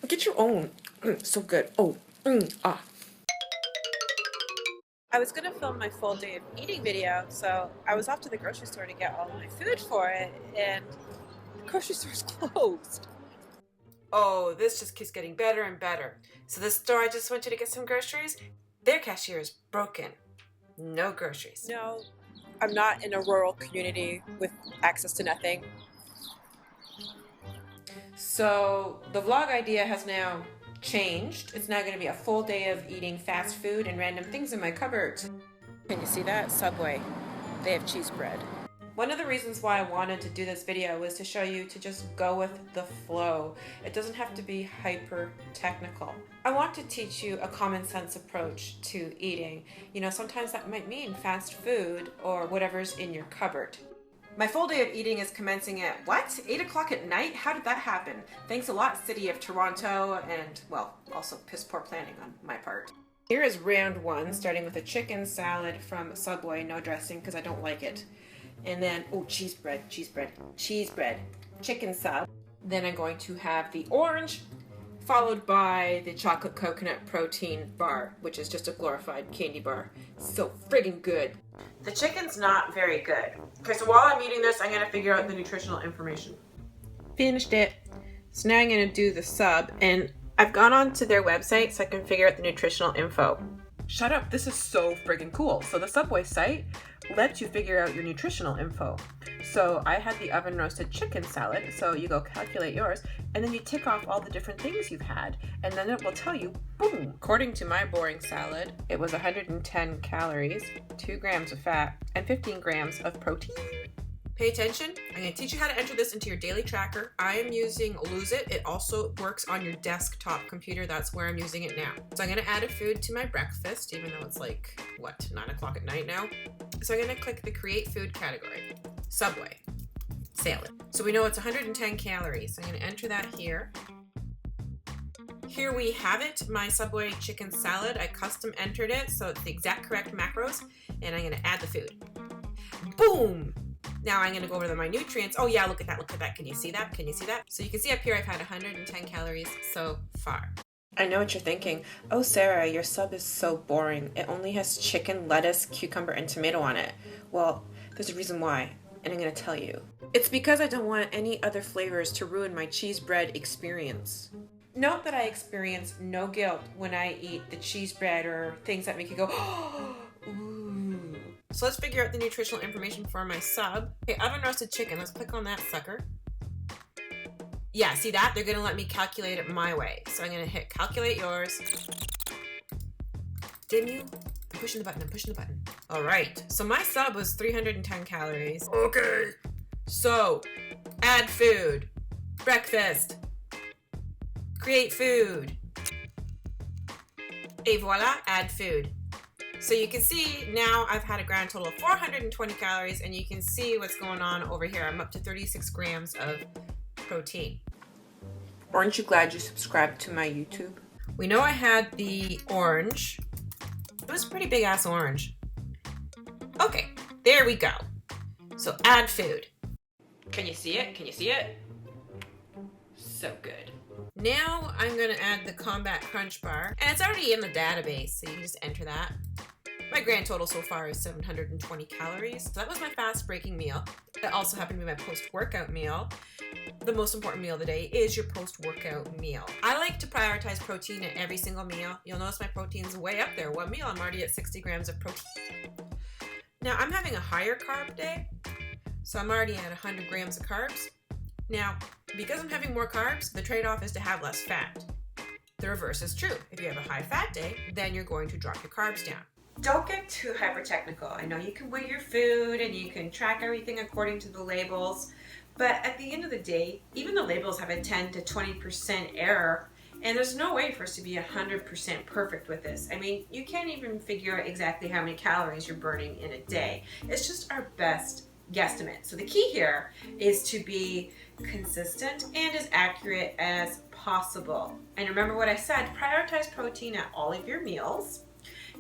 Get your own. So good. Oh, ah. I was going to film my full day of eating video, so I was off to the grocery store to get all my food for it, and the grocery store's closed. Oh, this just keeps getting better and better. So this store I just went to get some groceries, their cashier is broken. No groceries. No, I'm not in a rural community with access to nothing. So the vlog idea has now changed. It's now going to be a full day of eating fast food and random things in my cupboard. Can you see that? Subway. They have cheese bread. One of the reasons why I wanted to do this video was to show you to just go with the flow. It doesn't have to be hyper technical. I want to teach you a common sense approach to eating. You know, sometimes that might mean fast food or whatever's in your cupboard. My full day of eating is commencing at, what? 8 o'clock at night? How did that happen? Thanks a lot, City of Toronto, and, well, also piss poor planning on my part. Here is round one, starting with a chicken salad from Subway, no dressing because I don't like it. And then, oh, cheese bread, chicken salad. Then I'm going to have the orange, followed by the chocolate coconut protein bar, which is just a glorified candy bar. So friggin' good. The chicken's not very good. Okay, so while I'm eating this, I'm gonna figure out the nutritional information. Finished it. So now I'm gonna do the sub, and I've gone onto their website so I can figure out the nutritional info. Shut up, this is so friggin' cool. So the Subway site lets you figure out your nutritional info. So I had the oven roasted chicken salad, so you go calculate yours, and then you tick off all the different things you've had, and then it will tell you, boom. According to my boring salad, it was 110 calories, 2 grams of fat, and 15 grams of protein. Pay attention. I'm going to teach you how to enter this into your daily tracker. I am using Lose It. It also works on your desktop computer. That's where I'm using it now. So I'm going to add a food to my breakfast, even though it's like, what, 9 o'clock at night now? So I'm going to click the Create Food category. Subway. Salad. So we know it's 110 calories. So I'm going to enter that here. Here we have it, my Subway chicken salad. I custom entered it, so it's the exact correct macros. And I'm going to add the food. Boom! Now I'm going to go over my nutrients. Oh yeah, look at that, look at that. Can you see that? Can you see that? So you can see up here I've had 110 calories so far. I know what you're thinking. Oh Sarah, your sub is so boring. It only has chicken, lettuce, cucumber, and tomato on it. Well, there's a reason why, and I'm going to tell you. It's because I don't want any other flavors to ruin my cheese bread experience. Note that I experience no guilt when I eat the cheese bread or things that make you go, ooh. So let's figure out the nutritional information for my sub. Okay, oven roasted chicken. Let's click on that sucker. Yeah, see that? They're gonna let me calculate it my way. So I'm gonna hit calculate yours. Damn you. I'm pushing the button, I'm pushing the button. All right, so my sub was 310 calories. Okay. So, add food, breakfast, create food. Et voila, add food. So you can see now I've had a grand total of 420 calories, and you can see what's going on over here. I'm up to 36 grams of protein. Aren't you glad you subscribed to my YouTube? We know I had the orange. It was a pretty big ass orange. Okay, there we go. So add food. Can you see it? Can you see it? So good. Now I'm gonna add the Combat Crunch Bar, and it's already in the database, so you can just enter that. My grand total so far is 720 calories. So that was my fast breaking meal. That also happened to be my post-workout meal. The most important meal of the day is your post-workout meal. I like to prioritize protein at every single meal. You'll notice my protein's way up there. One meal, I'm already at 60 grams of protein. Now I'm having a higher carb day, so I'm already at 100 grams of carbs. Now, because I'm having more carbs, the trade-off is to have less fat. The reverse is true. If you have a high fat day, then you're going to drop your carbs down. Don't get too hyper technical. I know you can weigh your food and you can track everything according to the labels, but at the end of the day, even the labels have a 10 to 20% error, and there's no way for us to be 100% perfect with this. I mean, you can't even figure out exactly how many calories you're burning in a day. It's just our best guesstimate. So the key here is to be consistent and as accurate as possible. And remember what I said, prioritize protein at all of your meals.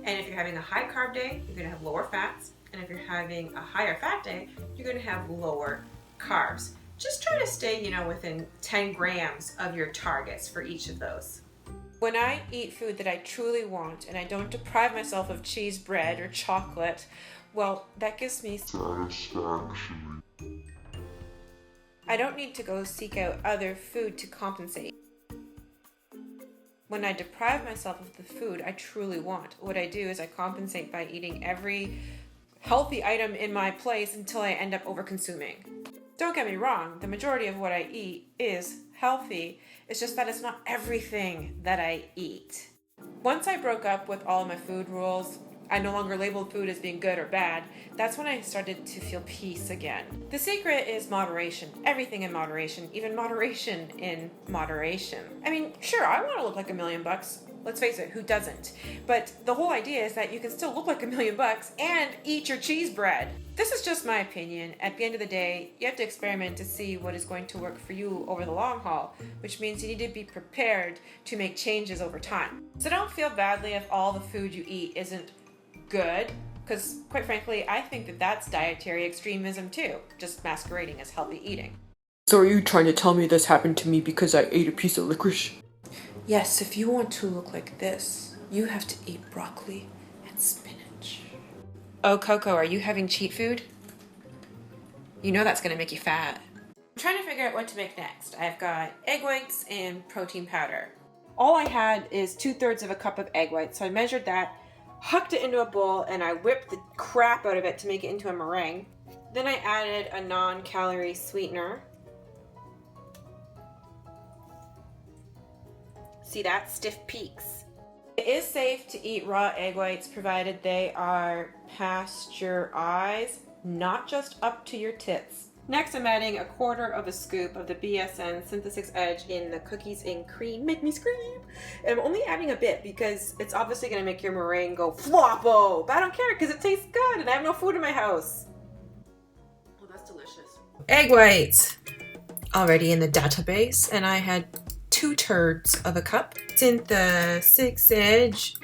And if you're having a high carb day, you're gonna have lower fats. And if you're having a higher fat day, you're gonna have lower carbs. just try to stay, within 10 grams of your targets for each of those. When I eat food that I truly want and I don't deprive myself of cheese, bread, or chocolate, well, that gives me satisfaction. I don't need to go seek out other food to compensate. When I deprive myself of the food I truly want, what I do is I compensate by eating every healthy item in my place until I end up over-consuming. Don't get me wrong, the majority of what I eat is healthy. It's just that it's not everything that I eat. Once I broke up with all of my food rules, I no longer labeled food as being good or bad. That's when I started to feel peace again. The secret is moderation. Everything in moderation, even moderation in moderation. I mean, sure, I want to look like $1 million. Let's face it, who doesn't? But the whole idea is that you can still look like $1 million and eat your cheese bread. This is just my opinion. At the end of the day, you have to experiment to see what is going to work for you over the long haul, which means you need to be prepared to make changes over time. So don't feel badly if all the food you eat isn't good, because quite frankly, I think that that's dietary extremism too, just masquerading as healthy eating. So are you trying to tell me this happened to me because I ate a piece of licorice? Yes, if you want to look like this, you have to eat broccoli and spinach. Oh, Coco, are you having cheat food? You know that's gonna make you fat. I'm trying to figure out what to make next. I've got egg whites and protein powder. All I had is 2/3 of a cup of egg whites, so I measured that, hucked it into a bowl, and I whipped the crap out of it to make it into a meringue. Then I added a non-calorie sweetener. See that? Stiff peaks. It is safe to eat raw egg whites provided they are pasteurized, not just up to your tits. Next, I'm adding 1/4 scoop of the BSN Synthesis Edge in the cookies and cream. Make me scream! And I'm only adding a bit because it's obviously going to make your meringue go floppo. But I don't care because it tastes good and I have no food in my house. Oh, that's delicious. Egg whites. Already in the database, and I had 2/3 of a cup. Synthesis Edge.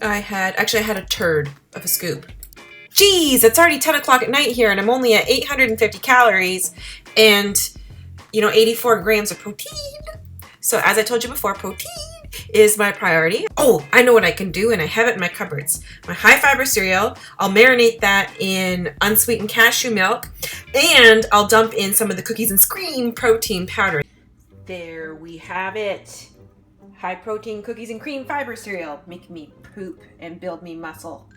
I had a turd of a scoop. Geez, it's already 10 o'clock at night here and I'm only at 850 calories and, 84 grams of protein. So as I told you before, protein is my priority. Oh, I know what I can do and I have it in my cupboards. My high fiber cereal, I'll marinate that in unsweetened cashew milk and I'll dump in some of the cookies and cream protein powder. There we have it. High protein cookies and cream fiber cereal. Make me poop and build me muscle.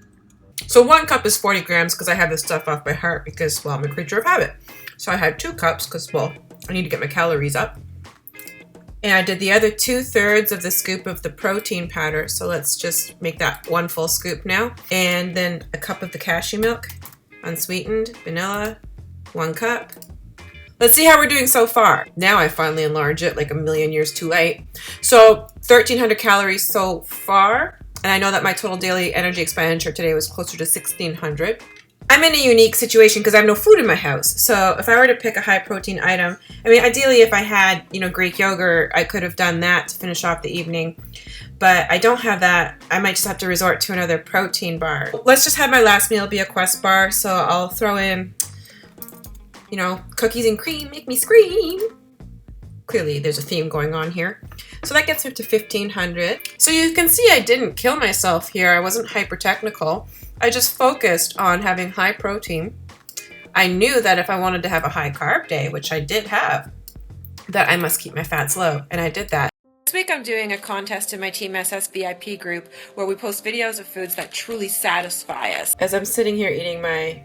So 1 cup is 40 grams because I have this stuff off by heart because, well, I'm a creature of habit. So I had 2 cups because, well, I need to get my calories up. And I did the other 2/3 of the scoop of the protein powder. So let's just make that 1 full scoop now. And then a cup of the cashew milk, unsweetened, vanilla, 1 cup. Let's see how we're doing so far. Now I finally enlarge it like a million years too late. So 1,300 calories so far. And I know that my total daily energy expenditure today was closer to 1,600. I'm in a unique situation because I have no food in my house. So if I were to pick a high protein item, I mean, ideally if I had, Greek yogurt, I could have done that to finish off the evening. But I don't have that. I might just have to resort to another protein bar. Let's just have my last meal be a Quest bar. So I'll throw in, cookies and cream, make me scream. Clearly there's a theme going on here. So that gets her to 1,500. So you can see I didn't kill myself here. I wasn't hyper technical. I just focused on having high protein. I knew that if I wanted to have a high carb day, which I did have, that I must keep my fats low, and I did that. This week I'm doing a contest in my Team SS VIP group where we post videos of foods that truly satisfy us. As I'm sitting here eating my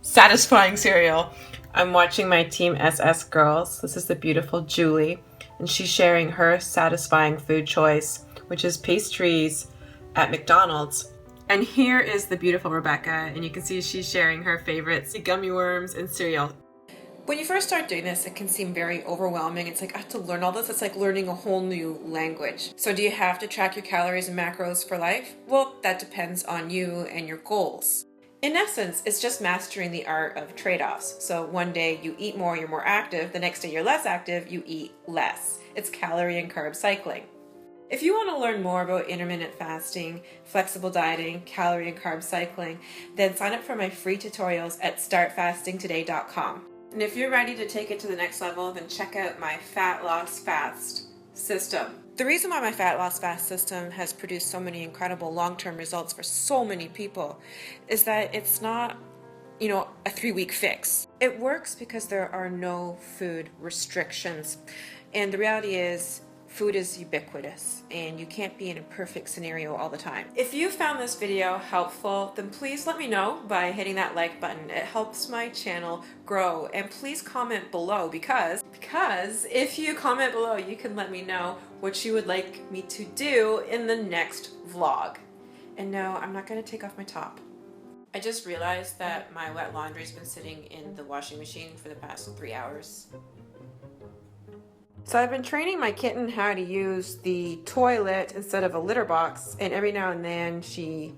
satisfying cereal, I'm watching my Team SS girls. This is the beautiful Julie, and she's sharing her satisfying food choice, which is pastries at McDonald's. And here is the beautiful Rebecca, and you can see she's sharing her favorites, gummy worms and cereal. When you first start doing this, it can seem very overwhelming. It's like, I have to learn all this. It's like learning a whole new language. So do you have to track your calories and macros for life? Well, that depends on you and your goals. In essence, it's just mastering the art of trade-offs. So one day you eat more, you're more active. The next day you're less active, you eat less. It's calorie and carb cycling. If you want to learn more about intermittent fasting, flexible dieting, calorie and carb cycling, then sign up for my free tutorials at startfastingtoday.com. And if you're ready to take it to the next level, then check out my Fat Loss Fast system. The reason why my Fat Loss Fast system has produced so many incredible long-term results for so many people is that it's not, a 3-week fix. It works because there are no food restrictions. And the reality is, food is ubiquitous and you can't be in a perfect scenario all the time. If you found this video helpful, then please let me know by hitting that like button. It helps my channel grow. And please comment below because if you comment below, you can let me know what you would like me to do in the next vlog. And no, I'm not going to take off my top. I just realized that my wet laundry's been sitting in the washing machine for the past 3 hours. So I've been training my kitten how to use the toilet instead of a litter box, and every now and then she,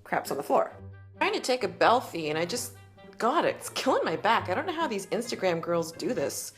craps on the floor. I'm trying to take a belfie and God, it's killing my back. I don't know how these Instagram girls do this.